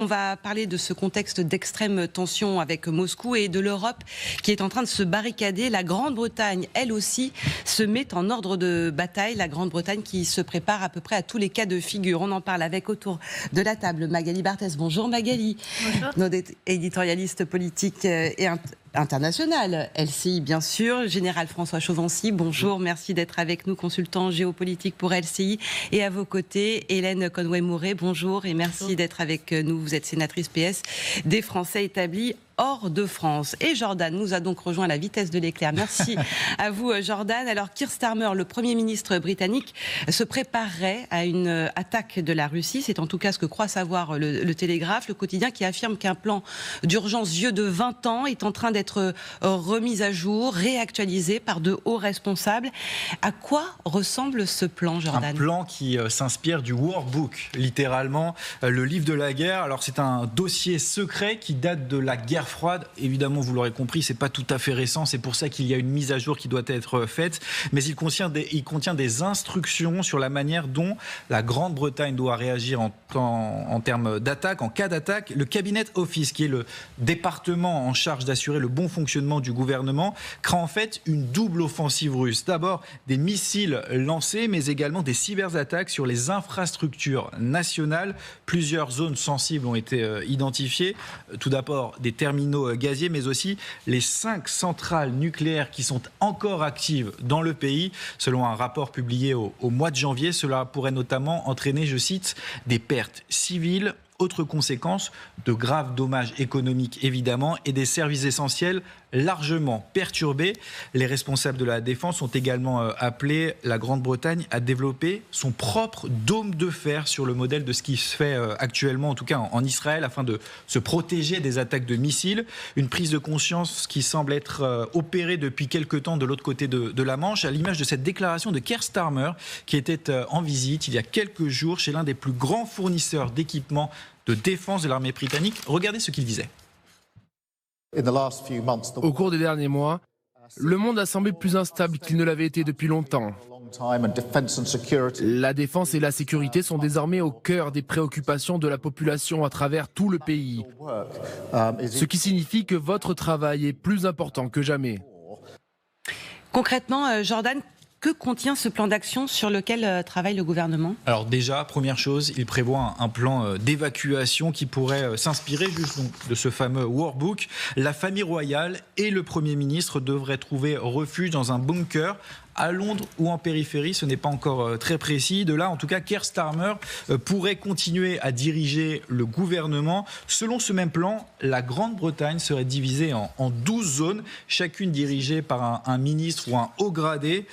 On va parler de ce contexte d'extrême tension avec Moscou et de l'Europe qui est en train de se barricader. La Grande-Bretagne, elle aussi, se met en ordre de bataille. La Grande-Bretagne qui se prépare à peu près à tous les cas de figure. On en parle avec autour de la table Magali Barthès. Bonjour Magali. Bonjour. Notre éditorialiste politique et international, LCI bien sûr, Général François Chauvency, bonjour, merci d'être avec nous, consultant géopolitique pour LCI, et à vos côtés, Hélène Conway-Mouret, bonjour et merci d'être avec nous, vous êtes sénatrice PS des Français établis hors de France. Et Jordan nous a donc rejoint à la vitesse de l'éclair. Merci à vous Jordan. Alors Keir Starmer, le Premier ministre britannique, se préparerait à une attaque de la Russie. C'est en tout cas ce que croit savoir le Télégraphe, le quotidien qui affirme qu'un plan d'urgence vieux de 20 ans est en train d'être remis à jour, réactualisé par de hauts responsables. À quoi ressemble ce plan, Jordan ? Un plan qui s'inspire du War Book, littéralement, le livre de la guerre. Alors c'est un dossier secret qui date de la guerre froide. Évidemment, vous l'aurez compris, c'est pas tout à fait récent. C'est pour ça qu'il y a une mise à jour qui doit être faite. Mais il contient des instructions sur la manière dont la Grande-Bretagne doit réagir en termes d'attaque. En cas d'attaque, le Cabinet Office, qui est le département en charge d'assurer le bon fonctionnement du gouvernement, craint en fait une double offensive russe. D'abord, des missiles lancés, mais également des cyberattaques sur les infrastructures nationales. Plusieurs zones sensibles ont été identifiées. Tout d'abord, des terminaux gaziers, mais aussi les 5 centrales nucléaires qui sont encore actives dans le pays. Selon un rapport publié au mois de janvier, cela pourrait notamment entraîner, je cite, des pertes civiles. Autre conséquence, de graves dommages économiques évidemment et des services essentiels largement perturbés. Les responsables de la défense ont également appelé la Grande-Bretagne à développer son propre dôme de fer sur le modèle de ce qui se fait actuellement, en tout cas en Israël, afin de se protéger des attaques de missiles. Une prise de conscience qui semble être opérée depuis quelques temps de l'autre côté de la Manche, à l'image de cette déclaration de Keir Starmer qui était en visite il y a quelques jours chez l'un des plus grands fournisseurs d'équipements de défense de l'armée britannique. Regardez ce qu'il disait. Au cours des derniers mois, le monde a semblé plus instable qu'il ne l'avait été depuis longtemps. La défense et la sécurité sont désormais au cœur des préoccupations de la population à travers tout le pays. Ce qui signifie que votre travail est plus important que jamais. Concrètement, Jordan, que contient ce plan d'action sur lequel travaille le gouvernement ? Alors déjà, première chose, il prévoit un plan d'évacuation qui pourrait s'inspirer juste de ce fameux War Book. La famille royale et le Premier ministre devraient trouver refuge dans un bunker à Londres ou en périphérie, ce n'est pas encore très précis. De là, en tout cas, Keir Starmer pourrait continuer à diriger le gouvernement. Selon ce même plan, la Grande-Bretagne serait divisée en 12 zones, chacune dirigée par un ministre ou un haut gradé.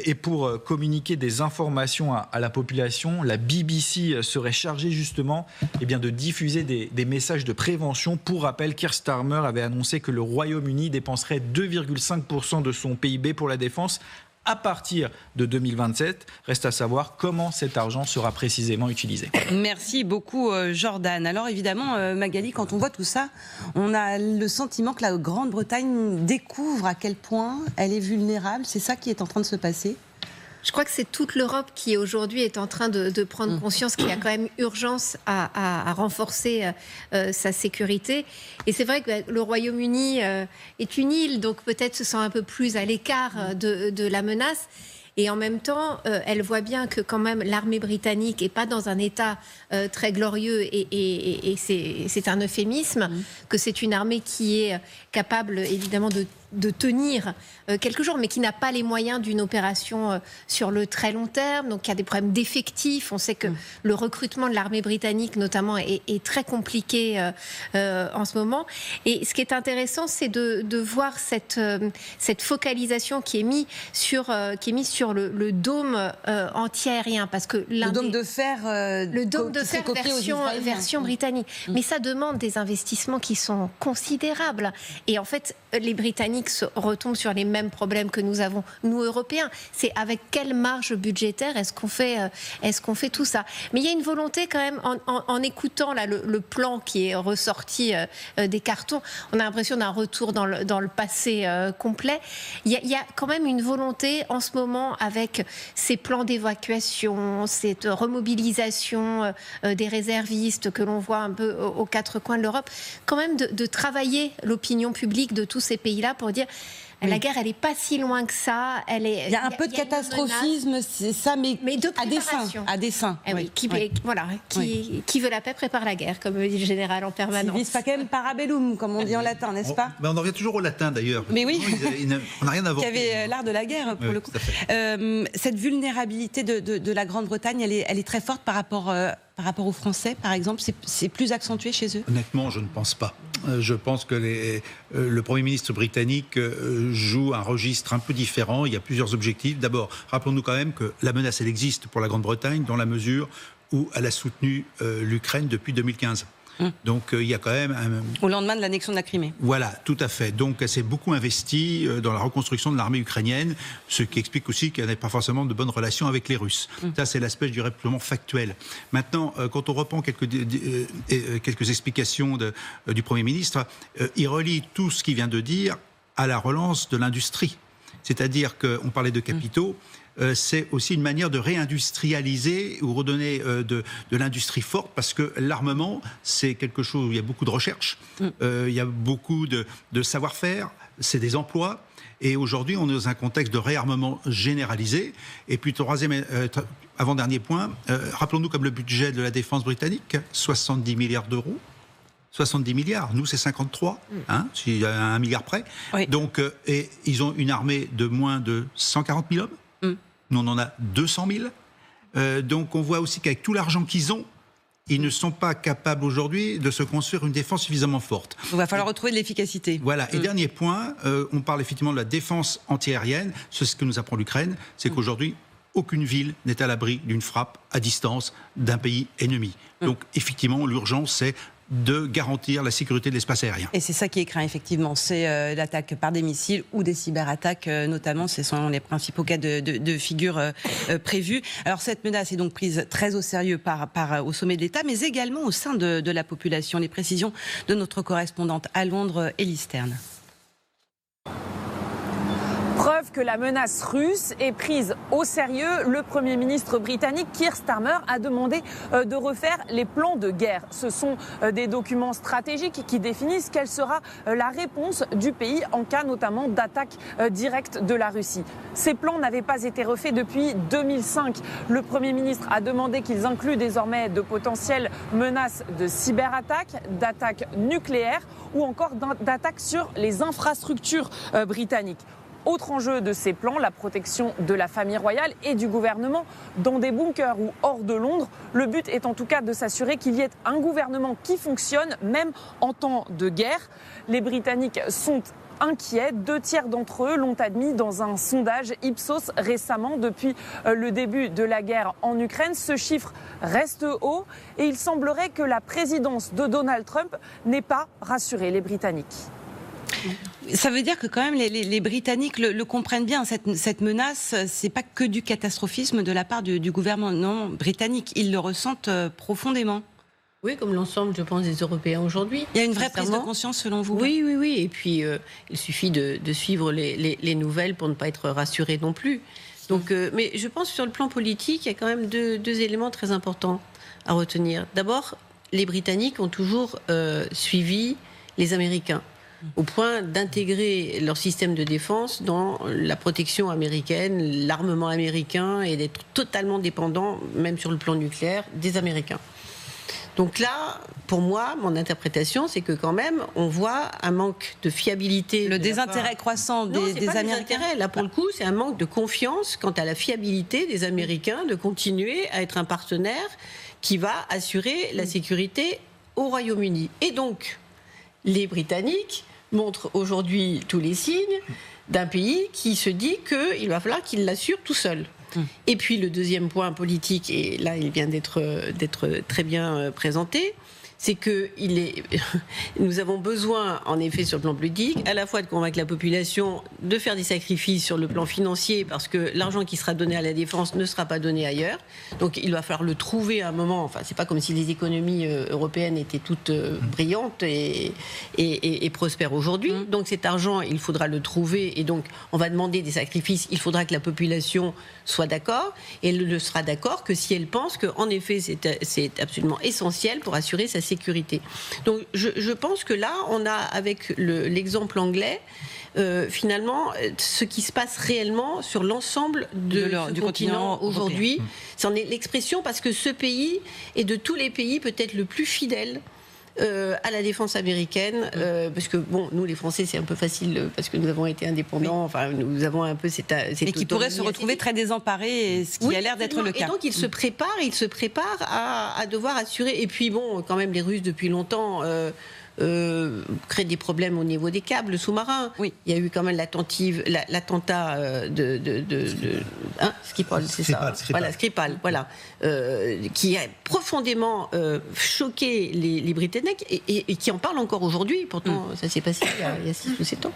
Et pour communiquer des informations à la population, la BBC serait chargée justement de diffuser des messages de prévention. Pour rappel, Keir Starmer avait annoncé que le Royaume-Uni dépenserait 2,5% de son PIB pour la défense à partir de 2027. Reste à savoir comment cet argent sera précisément utilisé. Merci beaucoup Jordan. Alors évidemment Magali, quand on voit tout ça, on a le sentiment que la Grande-Bretagne découvre à quel point elle est vulnérable. C'est ça qui est en train de se passer ? Je crois que c'est toute l'Europe qui aujourd'hui est en train de prendre conscience qu'il y a quand même urgence à renforcer sa sécurité. Et c'est vrai que le Royaume-Uni est une île, donc peut-être se sent un peu plus à l'écart de la menace. Et en même temps, elle voit bien que quand même l'armée britannique n'est pas dans un état très glorieux et c'est un euphémisme, que c'est une armée qui est capable évidemment de tenir quelques jours, mais qui n'a pas les moyens d'une opération sur le très long terme. Donc il y a des problèmes d'effectifs. On sait que le recrutement de l'armée britannique notamment est très compliqué en ce moment. Et ce qui est intéressant, c'est de voir cette focalisation qui est mise sur le dôme anti-aérien, parce que le dôme de fer version britannique. Mais ça demande des investissements qui sont considérables. Et en fait, les Britanniques Britanniques retombent sur les mêmes problèmes que nous avons, nous Européens. C'est avec quelle marge budgétaire est-ce qu'on fait tout ça? Mais il y a une volonté quand même, en écoutant là, le plan qui est ressorti des cartons, on a l'impression d'un retour dans le passé complet. Il y a quand même une volonté en ce moment, avec ces plans d'évacuation, cette remobilisation des réservistes que l'on voit un peu aux quatre coins de l'Europe, quand même de travailler l'opinion publique de tous ces pays-là pour dire la guerre, elle n'est pas si loin que ça. Il y a un peu de catastrophisme, c'est ça, mais de à dessein. Oui, qui veut la paix prépare la guerre, comme dit le général en permanence. Civis pacem parabellum, comme on dit en latin, n'est-ce pas? On en revient toujours au latin d'ailleurs. Mais oui, on n'a rien inventé. Qui avait l'art de la guerre, pour le coup. Cette vulnérabilité de la Grande-Bretagne, elle est très forte par rapport aux Français, par exemple. C'est plus accentué chez eux? Honnêtement, je ne pense pas. Je pense que le Premier ministre britannique joue un registre un peu différent. Il y a plusieurs objectifs. D'abord, rappelons-nous quand même que la menace, elle existe pour la Grande-Bretagne dans la mesure où elle a soutenu l'Ukraine depuis 2015. Donc il y a quand même au lendemain de l'annexion de la Crimée. Voilà, tout à fait. Donc elle s'est beaucoup investie dans la reconstruction de l'armée ukrainienne, ce qui explique aussi qu'elle n'a pas forcément de bonnes relations avec les Russes. Ça, c'est l'aspect, je dirais, purement factuel. Maintenant, quand on reprend quelques explications du Premier ministre, il relie tout ce qu'il vient de dire à la relance de l'industrie. C'est-à-dire qu'on parlait de capitaux. C'est aussi une manière de réindustrialiser ou redonner de l'industrie forte, parce que l'armement, c'est quelque chose où il y a beaucoup de recherche, il y a beaucoup de savoir-faire, c'est des emplois. Et aujourd'hui, on est dans un contexte de réarmement généralisé. Et puis, troisième, avant-dernier point, rappelons-nous comme le budget de la défense britannique, 70 milliards d'euros. 70 milliards, nous c'est 53, s'il y a 1 milliard près. Oui. Donc, et ils ont une armée de moins de 140 000 hommes. Nous on en a 200 000. Donc on voit aussi qu'avec tout l'argent qu'ils ont, ils ne sont pas capables aujourd'hui de se construire une défense suffisamment forte. Il va falloir retrouver de l'efficacité. Voilà. Et dernier point, on parle effectivement de la défense antiaérienne. C'est ce que nous apprend l'Ukraine, c'est qu'aujourd'hui, aucune ville n'est à l'abri d'une frappe à distance d'un pays ennemi. Donc effectivement, l'urgence, c'est de garantir la sécurité de l'espace aérien. Et c'est ça qui est craint, effectivement. C'est l'attaque par des missiles ou des cyberattaques, notamment. Ce sont les principaux cas de figure prévus. Alors, cette menace est donc prise très au sérieux au sommet de l'État, mais également au sein de la population. Les précisions de notre correspondante à Londres, Élise Stern. Preuve que la menace russe est prise au sérieux, le Premier ministre britannique Keir Starmer a demandé de refaire les plans de guerre. Ce sont des documents stratégiques qui définissent quelle sera la réponse du pays en cas notamment d'attaque directe de la Russie. Ces plans n'avaient pas été refaits depuis 2005. Le Premier ministre a demandé qu'ils incluent désormais de potentielles menaces de cyberattaques, d'attaques nucléaires ou encore d'attaques sur les infrastructures britanniques. Autre enjeu de ces plans, la protection de la famille royale et du gouvernement dans des bunkers ou hors de Londres. Le but est en tout cas de s'assurer qu'il y ait un gouvernement qui fonctionne, même en temps de guerre. Les Britanniques sont inquiets. 2/3 d'entre eux l'ont admis dans un sondage Ipsos récemment depuis le début de la guerre en Ukraine. Ce chiffre reste haut et il semblerait que la présidence de Donald Trump n'ait pas rassuré les Britanniques. Ça veut dire que quand même les Britanniques le comprennent bien, cette menace, c'est pas que du catastrophisme de la part du gouvernement britannique, ils le ressentent profondément. Oui, comme l'ensemble, je pense, des Européens aujourd'hui. Il y a une vraie prise de conscience selon vous? Oui. Et puis, il suffit de suivre les nouvelles pour ne pas être rassuré non plus. Donc, mais je pense que sur le plan politique, il y a quand même deux éléments très importants à retenir. D'abord, les Britanniques ont toujours suivi les Américains, au point d'intégrer leur système de défense dans la protection américaine, l'armement américain, et d'être totalement dépendants, même sur le plan nucléaire, des Américains. Donc là, pour moi, mon interprétation, c'est que quand même, on voit un manque de fiabilité. Le désintérêt croissant des Américains. Là, pour le coup, c'est un manque de confiance quant à la fiabilité des Américains de continuer à être un partenaire qui va assurer la sécurité au Royaume-Uni. Et donc, les Britanniques montrent aujourd'hui tous les signes d'un pays qui se dit qu'il va falloir qu'il l'assure tout seul. Et puis le deuxième point politique, et là il vient d'être très bien présenté, c'est que nous avons besoin, en effet, sur le plan politique, à la fois de convaincre la population de faire des sacrifices sur le plan financier, parce que l'argent qui sera donné à la défense ne sera pas donné ailleurs. Donc il va falloir le trouver à un moment. Enfin, c'est pas comme si les économies européennes étaient toutes brillantes et prospères aujourd'hui. Donc cet argent, il faudra le trouver, et donc on va demander des sacrifices. Il faudra que la population soit d'accord, et elle ne sera d'accord que si elle pense qu'en effet c'est absolument essentiel pour assurer sa sécurité. Donc je pense que là, on a, avec l'exemple anglais, finalement, ce qui se passe réellement sur l'ensemble du continent aujourd'hui. C'en est l'expression, parce que ce pays est de tous les pays peut-être le plus fidèle à la défense américaine, parce que bon, nous les Français c'est un peu facile parce que nous avons été indépendants, enfin nous avons un peu cette et qui pourrait se retrouver très désemparés, ce qui a l'air d'être le cas. Et donc il se prépare à devoir assurer. Et puis bon, quand même les Russes depuis longtemps créent des problèmes au niveau des câbles sous-marins. Oui. Il y a eu quand même l'attentat Skripal, c'est ça. Voilà, Skripal, voilà, qui a profondément choqué les Britanniques et qui en parlent encore aujourd'hui. Pourtant, ça s'est passé il y a 6 ou 7 ans.